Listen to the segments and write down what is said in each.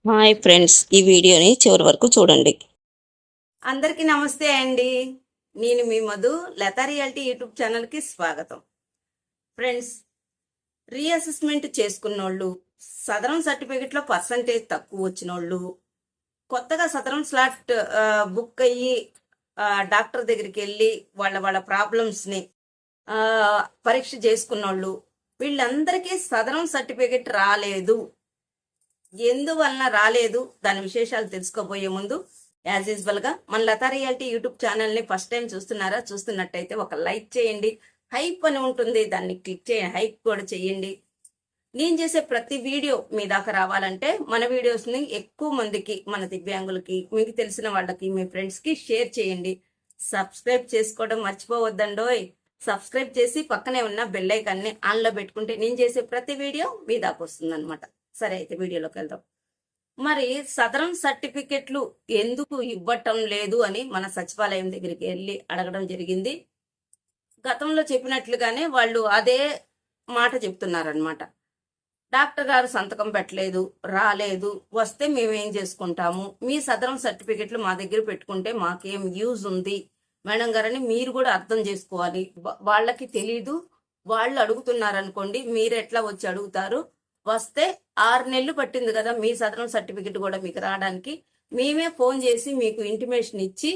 Hi friends, ఈ వీడియోని చివరి వరకు చూడండి. అందరికీ నమస్తే అండి. నేను మీ మధు, లతా రియాలిటీ యూట్యూబ్ ఛానల్కి స్వాగతం. ఫ్రెండ్స్, రీఅసెస్మెంట్ చేసుకున్నోళ్ళు, సదరం సర్టిఫికెట్లో పర్సంటేజ్ తక్కువ వచ్చినోళ్ళు, కొత్తగా సదరం స్లాట్ బుక్ అయ్యి డాక్టర్ దగ్గరికి వెళ్ళి వాళ్ళ ప్రాబ్లమ్స్ని పరీక్ష చేసుకున్నోళ్ళు, వీళ్ళందరికీ సదరం సర్టిఫికెట్ రాలేదు. ఎందువలన రాలేదు, దాని విశేషాలు తెలుసుకోబోయే ముందు యాజ్ యూజువల్గా మన లతా రియాలిటీ యూట్యూబ్ ఛానల్ని ఫస్ట్ టైం చూస్తున్నారా? చూస్తున్నట్టయితే ఒక లైక్ చేయండి. హైప్ అని ఉంటుంది, దాన్ని క్లిక్ చేయండి, హైప్ కూడా చేయండి. నేను చేసే ప్రతి వీడియో మీ దాకా రావాలంటే మన వీడియోస్ని ఎక్కువ మందికి, మన దివ్యాంగులకి, మీకు తెలిసిన వాళ్ళకి, మీ ఫ్రెండ్స్కి షేర్ చేయండి. సబ్స్క్రైబ్ చేసుకోవడం మర్చిపోవద్దండోయ్. సబ్స్క్రైబ్ చేసి పక్కనే ఉన్న బెల్ ఐకాన్ని ఆన్లో పెట్టుకుంటే నేను చేసే ప్రతి వీడియో మీ దాకా వస్తుందన్నమాట. సరే, అయితే వీడియోలోకి వెళ్దాం. మరి సదరం సర్టిఫికెట్లు ఎందుకు ఇవ్వటం లేదు అని మన సచివాలయం దగ్గరికి వెళ్ళి అడగడం జరిగింది. గతంలో చెప్పినట్లుగానే వాళ్ళు అదే మాట చెప్తున్నారనమాట. డాక్టర్ గారు సంతకం పెట్టలేదు, రాలేదు, వస్తే మేమేం చేసుకుంటాము, మీ సదరం సర్టిఫికెట్లు మా దగ్గర పెట్టుకుంటే మాకేం యూజ్ ఉంది మేడం గారని మీరు కూడా అర్థం చేసుకోవాలి. వాళ్ళకి తెలీదు, వాళ్ళు అడుగుతున్నారనుకోండి, మీరు ఎట్లా వచ్చి అడుగుతారు? వస్తే 6 నెలలు పట్టింది కదా మీ సదరం సర్టిఫికెట్ కూడా మీకు రావడానికి. మేమే ఫోన్ చేసి మీకు ఇంటిమేషన్ ఇచ్చి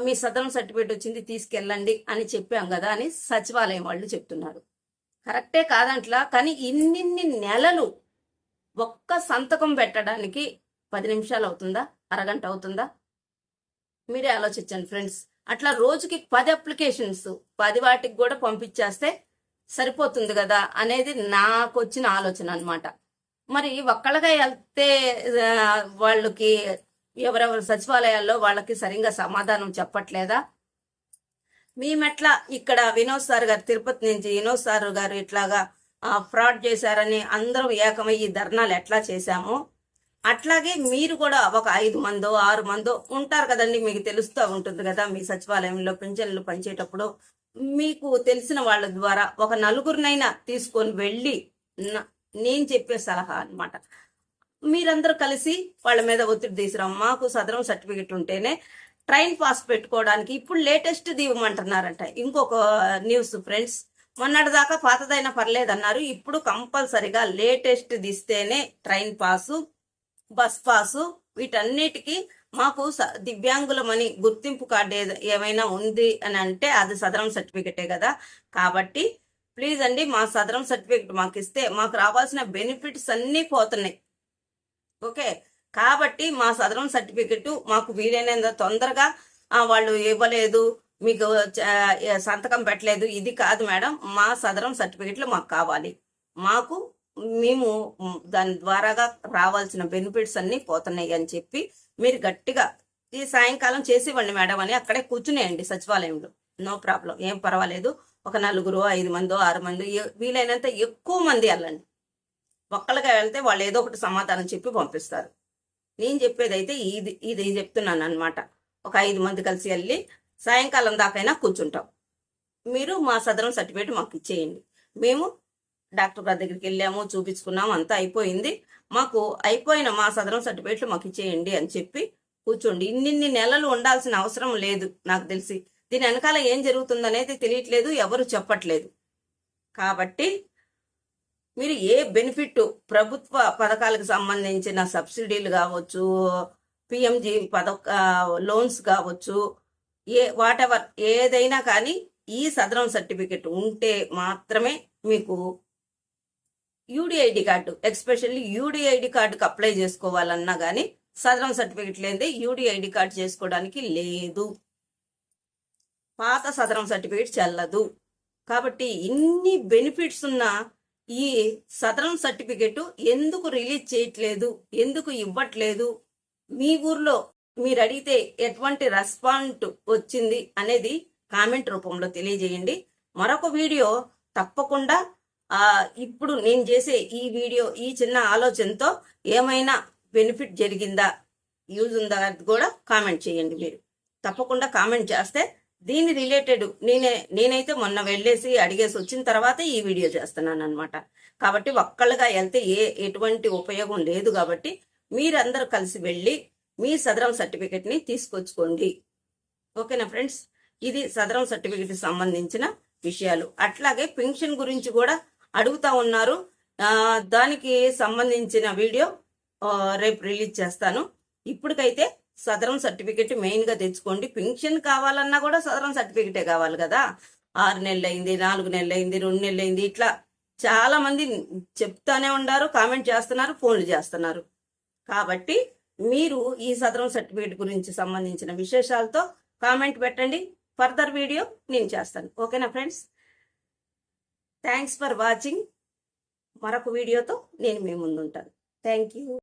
మీ సదరం సర్టిఫికెట్ వచ్చింది తీసుకెళ్ళండి అని చెప్పాం కదా అని సచివాలయం వాళ్ళు చెప్తున్నారు. కరెక్టే కాదంట్లా, కానీ ఇన్నిన్ని నెలలు ఒక్క సంతకం పెట్టడానికి 10 నిమిషాలు అవుతుందా, అరగంట అవుతుందా? మీరే ఆలోచించండి ఫ్రెండ్స్. అట్లా రోజుకి 10 అప్లికేషన్స్ 10 వాటికి కూడా పంపించేస్తే సరిపోతుంది కదా అనేది నాకు వచ్చిన ఆలోచన అనమాట. మరి ఒక్కళ్ళగా వెళ్తే వాళ్ళకి ఎవరెవరు సచివాలయాల్లో వాళ్ళకి సరిగ్గా సమాధానం చెప్పట్లేదా? మేమెట్లా ఇక్కడ వినోద్ సార్ గారు, తిరుపతి నుంచి వినోద్ సార్ గారు ఇట్లాగా ఫ్రాడ్ చేశారని అందరం ఏకమయ్యి ధర్నాలు ఎట్లా చేశామో అట్లాగే మీరు కూడా ఒక 5 మందో 6 మందో ఉంటారు కదండి. మీకు తెలుస్తూ ఉంటుంది కదా, మీ సచివాలయంలో పింఛన్లు పనిచేటప్పుడు మీకు తెలిసిన వాళ్ళ ద్వారా ఒక నలుగురినైనా తీసుకొని వెళ్ళి నేను చెప్పే సలహా అనమాట. మీరందరూ కలిసి వాళ్ళ మీద ఒత్తిడి తీసుకురాం. మాకు సదరం సర్టిఫికెట్ ఉంటేనే ట్రైన్ పాస్ పెట్టుకోవడానికి ఇప్పుడు లేటెస్ట్ ఇవ్వమంటున్నారంట. ఇంకొక న్యూస్ ఫ్రెండ్స్, మొన్నటిదాకా పాతదైనా పర్లేదన్నారు, ఇప్పుడు కంపల్సరిగా లేటెస్ట్ ఇస్తేనే ట్రైన్ పాసు, బస్ పాసు, వీటన్నిటికీ మాకు దివ్యాంగులమని గుర్తింపు కార్డు ఏమైనా ఉంది అని అంటే అది సదరం సర్టిఫికెటే కదా. కాబట్టి ప్లీజ్ అండి, మా సదరం సర్టిఫికెట్ మాకు ఇస్తే మాకు రావాల్సిన బెనిఫిట్స్ అన్నీ పోతున్నాయి. ఓకే, కాబట్టి మా సదరం సర్టిఫికెట్ మాకు వీలైనంత తొందరగా వాళ్ళు ఇవ్వలేదు, మీకు సంతకం పెట్టలేదు, ఇది కాదు మేడం, మా సదరం సర్టిఫికెట్లు మాకు కావాలి, మాకు మేము దాని ద్వారాగా రావాల్సిన బెనిఫిట్స్ అన్నీ పోతున్నాయి అని చెప్పి మీరు గట్టిగా ఈ సాయంకాలం చేసివ్వండి మేడం అని అక్కడే కూర్చునేయండి సచివాలయంలో. నో ప్రాబ్లం, ఏం పర్వాలేదు. ఒక 4, 5 మందో 6 మంది, వీలైనంత ఎక్కువ మంది వెళ్ళండి. ఒక్కళ్ళగా వెళ్తే వాళ్ళు ఏదో ఒకటి సమాధానం చెప్పి పంపిస్తారు. నేను చెప్పేది అయితే ఇది చెప్తున్నాను అనమాట. ఒక 5 మంది కలిసి వెళ్ళి సాయంకాలం దాకైనా కూర్చుంటాం. మీరు మా సదరం సర్టిఫికేట్ మాకు ఇచ్చేయండి. మేము డాక్టర్ గారి దగ్గరికి వెళ్ళాము, చూపించుకున్నాము, అంతా అయిపోయింది, మాకు అయిపోయిన మా సదరం సర్టిఫికేట్లు మాకు ఇచ్చేయండి అని చెప్పి కూర్చోండి. ఇన్ని నెలలు ఉండాల్సిన అవసరం లేదు. నాకు తెలిసి దీని వెనకాల ఏం జరుగుతుందనేది తెలియట్లేదు, ఎవరు చెప్పట్లేదు. కాబట్టి మీరు ఏ బెనిఫిట్, ప్రభుత్వ పథకాలకు సంబంధించిన సబ్సిడీలు కావచ్చు, పిఎంజి లోన్స్ కావచ్చు, వాటెవర్ ఏదైనా కానీ ఈ సదరం సర్టిఫికెట్ ఉంటే మాత్రమే మీకు యూడిఐడి కార్డు, ఎక్స్పెషల్లీ యూడిఐడి కార్డుకి అప్లై చేసుకోవాలన్నా కానీ సదరం సర్టిఫికెట్ లేదే యూడిఐడి కార్డు చేసుకోవడానికి లేదు. పాత సదరం సర్టిఫికెట్ చెల్లదు. కాబట్టి ఇన్ని బెనిఫిట్స్ ఉన్న ఈ సదరం సర్టిఫికెట్ ఎందుకు రిలీజ్ చేయట్లేదు, ఎందుకు ఇవ్వట్లేదు, మీ ఊర్లో మీరు అడిగితే ఎటువంటి రెస్పాండ్ వచ్చింది అనేది కామెంట్ రూపంలో తెలియజేయండి. మరొక వీడియో తప్పకుండా ఇప్పుడు నేను చేసే ఈ వీడియో, ఈ చిన్న ఆలోచనతో ఏమైనా బెనిఫిట్ జరిగిందా, యూజ్ ఉందా అది కూడా కామెంట్ చేయండి. మీరు తప్పకుండా కామెంట్ చేస్తే దీని రిలేటెడ్ నేనైతే మొన్న వెళ్ళేసి అడిగేసి వచ్చిన తర్వాత ఈ వీడియో చేస్తున్నాను అనమాట. కాబట్టి ఒక్కళ్ళుగా వెళ్తే ఎటువంటి ఉపయోగం లేదు. కాబట్టి మీరందరూ కలిసి వెళ్ళి మీ సదరం సర్టిఫికెట్ని తీసుకొచ్చుకోండి. ఓకేనా ఫ్రెండ్స్? ఇది సదరం సర్టిఫికెట్ సంబంధించిన విషయాలు. అట్లాగే పెన్షన్ గురించి కూడా అడుగుతా ఉన్నారు. దానికి సంబంధించిన వీడియో రేపు రిలీజ్ చేస్తాను. ఇప్పటికైతే సదరం సర్టిఫికెట్ మెయిన్గా తెచ్చుకోండి. పెన్షన్ కావాలన్నా కూడా సదరం సర్టిఫికెటే కావాలి కదా. 6 నెలలు అయింది, 4 నెలలు అయింది, 2 నెలలు అయింది, ఇట్లా చాలా మంది చెప్తానే ఉన్నారు, కామెంట్ చేస్తున్నారు, ఫోన్లు చేస్తున్నారు. కాబట్టి మీరు ఈ సదరం సర్టిఫికేట్ గురించి సంబంధించిన విశేషాలతో కామెంట్ పెట్టండి. ఫర్దర్ వీడియో నేను చేస్తాను. ఓకేనా ఫ్రెండ్స్? Thanks for watching. మరొక వీడియోతో నేను మీ ముందు ఉంటాను. Thank you.